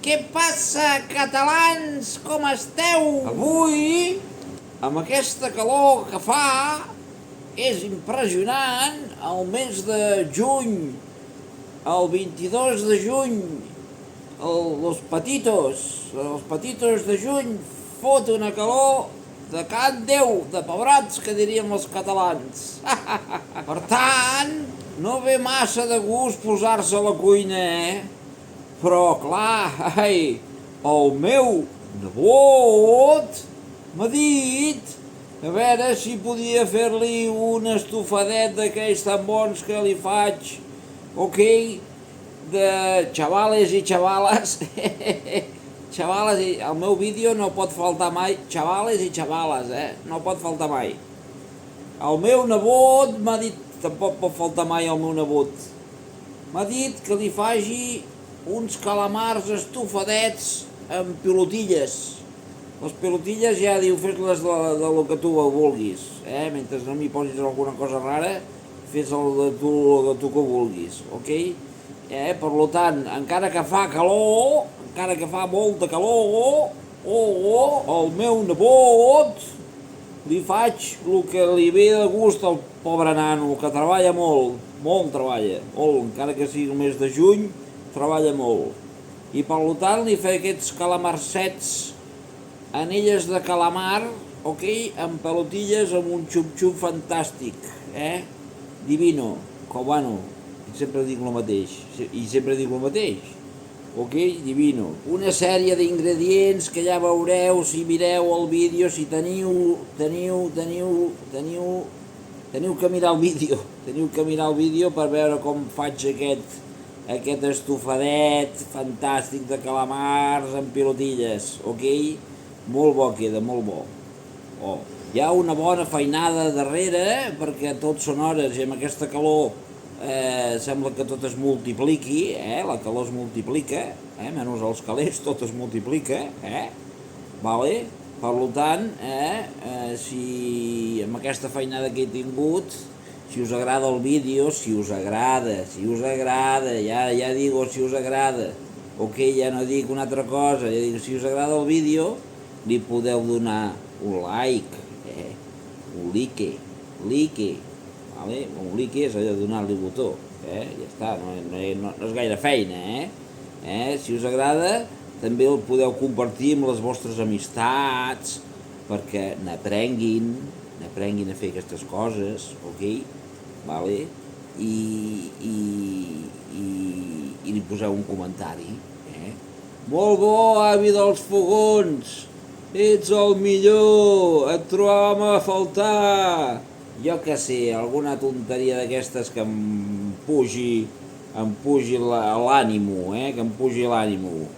Què passa, catalans? Com esteu? Avui, amb aquesta calor que fa, és impressionant. El mes de juny, el 22 de juny, els petitos de juny fot una calor de can Déu, de pebrots, que diríem els catalans. Per tant, no ve massa de gust posar-se a la cuina, Però, clar, el meu nebot m'ha dit a veure si podia fer-li un estofadet d'aquells tan bons que li faig, de xavales i xavales. Xavales i... El meu vídeo no pot faltar mai, xavales i xavales, no pot faltar mai. El meu nebot m'ha dit, tampoc pot faltar mai el meu nebot, m'ha dit que li faci uns calamars estofadets amb pilotilles. Les pilotilles ja diu, fes-les de lo que tu vulguis, mentre no m'hi posis alguna cosa rara, fes el de tu que vulguis, ok? Per tant, encara que fa calor, encara que fa molta calor, el meu nebot li faig el que li ve de gust al pobre nano, que treballa molt treballa, molt, encara que sigui el mes de juny, treballa molt. I per tant li fa aquests calamarcets, anelles de calamar, amb pelotilles, amb un xup-xup fantàstic, divino, cubano, sempre dic el mateix, divino. Una sèrie d'ingredients que ja veureu si mireu el vídeo, si teniu que mirar el vídeo per veure com faig aquest estofadet fantàstic de calamars amb pilotilles, Molt bo queda, molt bo. Hi ha una bona feinada darrere, perquè tot són hores i amb aquesta calor sembla que tot es multipliqui, la calor es multiplica, menys els calés tot es multiplica, vale? Per tant, si amb aquesta feinada que he tingut, si us agrada el vídeo, si us agrada, ja digo si us agrada, ja no dic una altra cosa, ja dic si us agrada el vídeo, li podeu donar un like, un like, vale? Un like és allò de donar-li el botó, ja està, no és gaire feina, Si us agrada, també el podeu compartir amb les vostres amistats, perquè n'aprenguin a fer aquestes coses, vale? I li poseu un comentari, Molt bo, avi dels fogons, ets el millor, et trobàvem a faltar. Jo què sé, alguna tonteria d'aquestes que em pugi l'ànimo, que em pugi l'ànimo.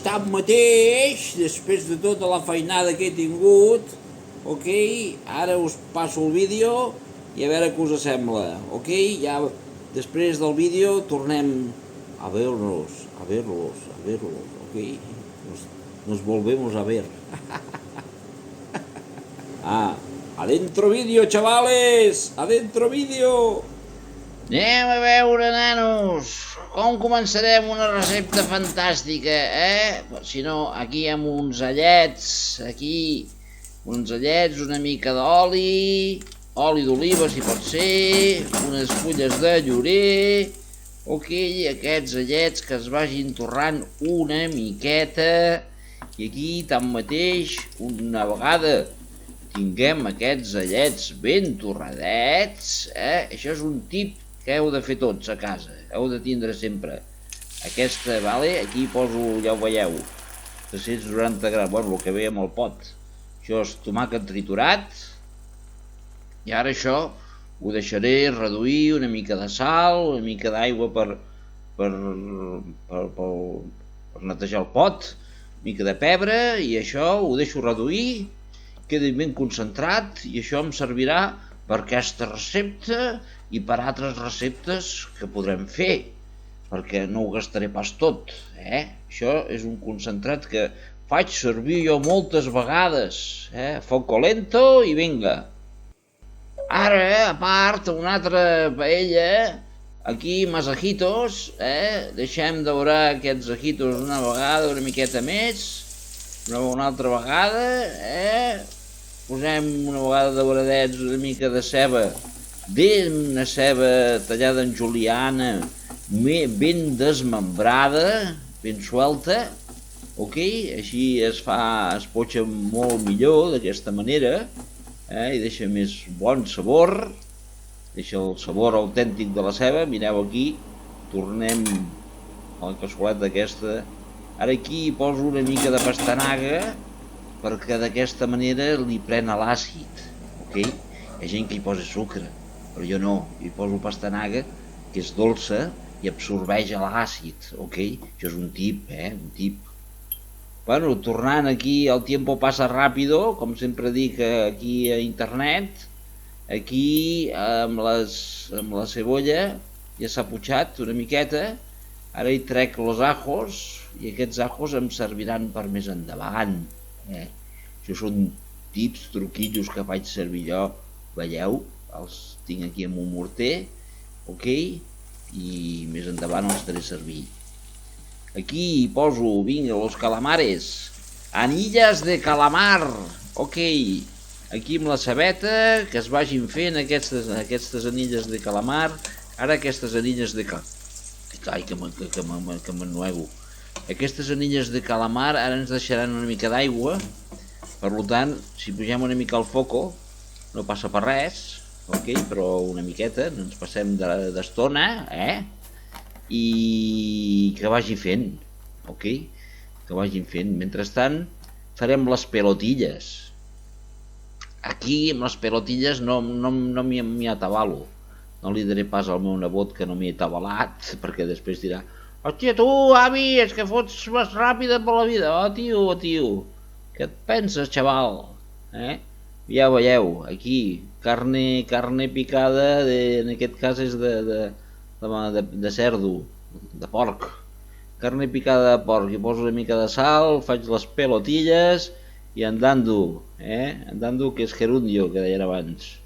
Tanmateix, després de tota la feinada que he tingut, ara us passo el vídeo i a veure què us sembla, Ja després del vídeo tornem a vernos, Nos volvemos a ver. Adentro vídeo, chavales! Adentro vídeo! Anem a veure, nanos, com començarem una recepta fantàstica, Si no, aquí amb uns allets, una mica d'oli d'oliva si pot ser, unes fulles de llorer, aquests allets que es vagin torrant una miqueta, i aquí, tanmateix, una vegada tinguem aquests allets ben torradets, això és un tip que heu de fer tots a casa, heu de tindre sempre. Aquesta, aquí poso, ja ho veieu, 390 grams, el que ve amb el pot. Això és tomàquet triturat, i ara això ho deixaré reduir, una mica de sal, una mica d'aigua per netejar el pot, una mica de pebre, i això ho deixo reduir, quedi ben concentrat, i això em servirà per aquesta recepta i per altres receptes que podrem fer, perquè no ho gastaré pas tot, Això és un concentrat que faig servir jo moltes vegades, foco lento i vinga. Ara, a part, una altra paella Aquí masajitos, deixem daurar aquests ajitos una vegada, una miqueta més, una altra vegada, posem una vegada dauradets una mica de ceba, una ceba tallada en juliana, ben desmembrada, ben suelta, ok? Així es potxa molt millor d'aquesta manera, i deixa més bon sabor, deixa el sabor autèntic de la ceba. Mireu aquí, tornem a la cassoleta aquesta. Ara aquí hi poso una mica de pastanaga perquè d'aquesta manera li pren l'àcid, ok? Hi ha gent que hi posa sucre, però jo no, hi poso pastanaga, que és dolça i absorbeix l'àcid, ok? Això és un tip, un tip. Bueno, tornant aquí, el tiempo pasa rápido, com sempre dic aquí a internet. Aquí amb la cebolla ja s'ha putxat una miqueta. Ara hi trec els ajos i aquests ajos em serviran per més endavant. Això són tips, truquillos que faig servir jo, veieu? Els tinc aquí amb un morter, ok? I més endavant els faré servir. Aquí hi poso, vinga, los calamares, anilles de calamar, ok? Aquí amb la cebeta, que es vagin fent aquestes anilles de calamar. Ara aquestes anilles de calamar, ai, que m'ennuego. Aquestes anilles de calamar ara ens deixaran una mica d'aigua, per tant, si pugem una mica al foco, no passa per res, ok? Però una miqueta, no ens passem d'estona, i que vagi fent, ok? Que vagin fent. Mentrestant farem les pelotilles. Aquí amb les pelotilles no m'hi atabalo. No li diré pas al meu nebot que no m'hi he atabalat, perquè després dirà: hòstia, tu, avi, és que fots més ràpida per la vida. Oh, tio, què et penses, xaval? Ja veieu, aquí, carne picada, en aquest cas és de cerdo, de porc. Carne picada de porc, hi poso una mica de sal, faig les pelotilles i andando, que és gerundio, que deien abans.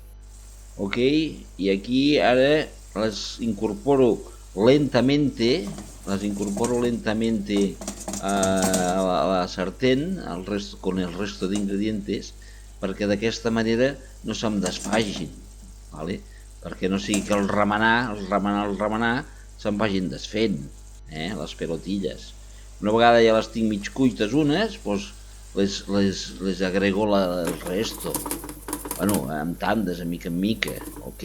Ok, i aquí ara les incorporo lentamente a la sartén con el resto de ingredientes, perquè d'aquesta manera no se'm desfagin, ¿vale? Perquè no sigui que el remenar se'n vagin desfent, les pelotilles. Una vegada ja les tinc mig cuites unes, doncs les agrego el resto, bueno, amb tandes, de mica en mica, ok?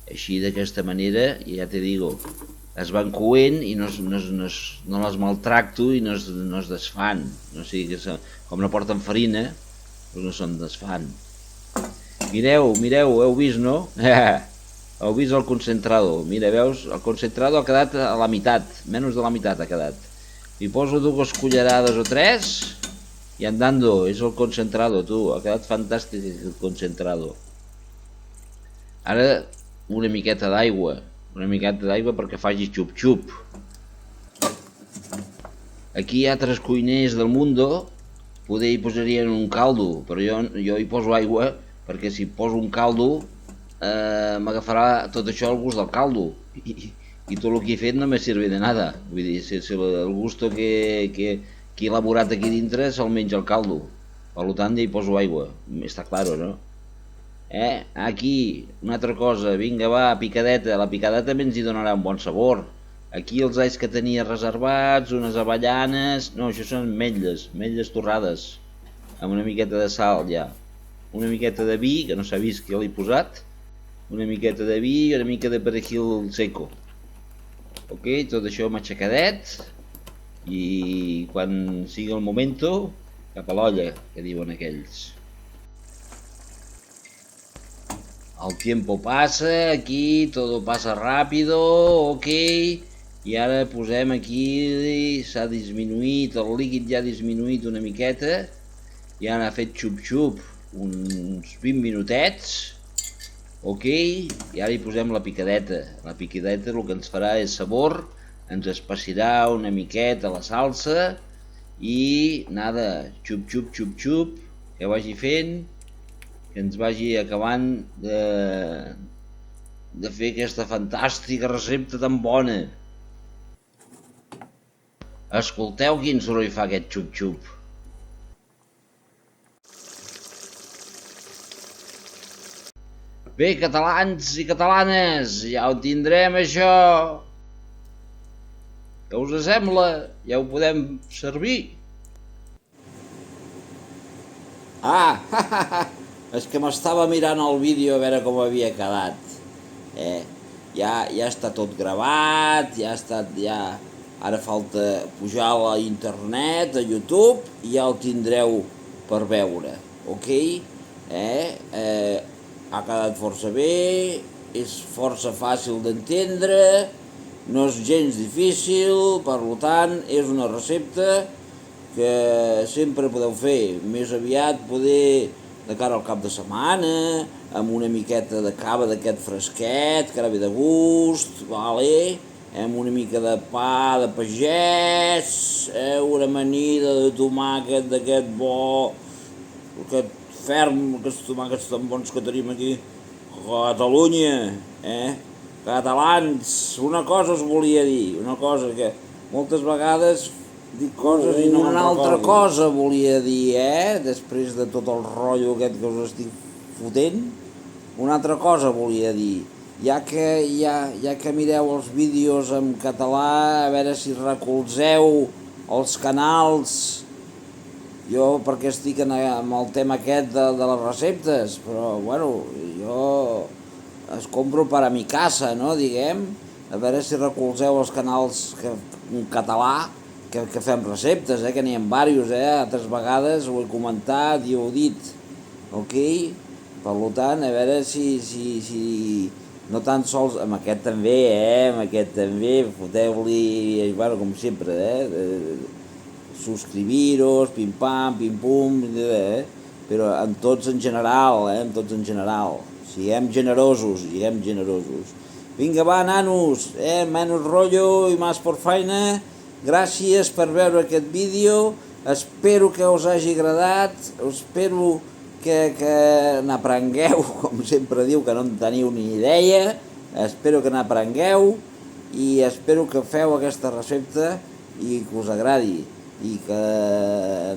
Així d'aquesta manera, ja te digo, es van coent i no les maltracto i no es desfan, no sigui que com no porten farina, doncs no se'n desfan. Mireu, heu vist, no? Heu vist el concentrado? Mira, veus? El concentrado ha quedat a la meitat, menys de la meitat ha quedat. Hi poso 2 cullerades o 3 i andando, és el concentrado, tu. Ha quedat fantàstic el concentrado. Ara una miqueta d'aigua perquè faci xup-xup. Aquí hi ha altres cuiners del mundo, poder hi posarien un caldo, però jo hi poso aigua perquè si poso un caldo m'agafarà tot això el gust del caldo i tot el que he fet no me sirve de nada. Vull dir, el gusto que he elaborat aquí dintre se'l menja el caldo, per tant ja hi poso aigua, està claro, no? Aquí, una altra cosa, vinga va, picadeta, la picadeta també ens hi donarà un bon sabor. Aquí els alls que tenia reservats, unes avellanes, no, això són ametlles torrades, amb una miqueta de sal ja, una miqueta de vi, que no s'ha vist que l'he posat, una miqueta de vi i una mica de perejil seco. Ok, tot això matxacadet, i quan sigui el momento, cap a l'olla, que diuen aquells. El tiempo pasa, aquí todo pasa rápido, ok, i ara posem aquí, s'ha disminuït, el líquid ja ha disminuït una miqueta, ja n'ha fet xup-xup uns 20 minutets, ok, i ara hi posem la picadeta. La picadeta el que ens farà és sabor, ens espessirà una miqueta la salsa i nada, xup-xup, xup-xup, que vagi fent, que ens vagi acabant de fer aquesta fantàstica recepta tan bona. Escolteu quin soroll fa aquest xup-xup. Bé, catalans i catalanes, ja ho tindrem, això. Què us sembla? Ja ho podem servir? Ah, és que m'estava mirant el vídeo a veure com havia quedat. Ja està tot gravat, ara falta pujar-lo a internet, a YouTube, i ja el tindreu per veure, ok? Ha quedat força bé, és força fàcil d'entendre, no és gens difícil, per tant, és una recepta que sempre podeu fer, més aviat poder de cara al cap de setmana, amb una miqueta de cava d'aquest fresquet, que ara ve de gust, vale? Amb una mica de pa de pagès, una amanida de tomàquet d'aquest bo, aquest ferm, aquests tomàquets tan bons que tenim aquí a Catalunya, Catalans, una cosa us volia dir, una cosa que moltes vegades dic coses i no una altra cosa volia dir, després de tot el rotllo aquest que us estic fotent, una altra cosa volia dir, ja que mireu els vídeos en català, a veure si recolzeu els canals, jo perquè estic amb el tema aquest de les receptes, però bueno, jo es compro per a mi casa, no, diguem, a veure si recolzeu els canals en català que fem receptes, que n'hi ha diversos, altres vegades ho he comentat i ho he dit, ok? Per tant, a veure si no tan sols, amb aquest també, foteu-li, bueno, com sempre, subscrivir-vos, pim-pam, pim-pum, però en tots en general, siguem generosos. Vinga, va, nanos, menos rollo i más por feina. Gràcies per veure aquest vídeo, espero que us hagi agradat, espero que n'aprengueu, com sempre diu, que no en teniu ni idea, espero que n'aprengueu i espero que feu aquesta recepta i que us agradi i que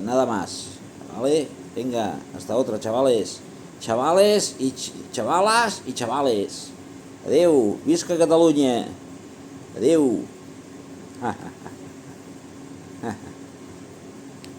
nada más, ¿vale? Venga, hasta otra, chavales y chavalas y chavales. Adeu, visca Catalunya. Adeu.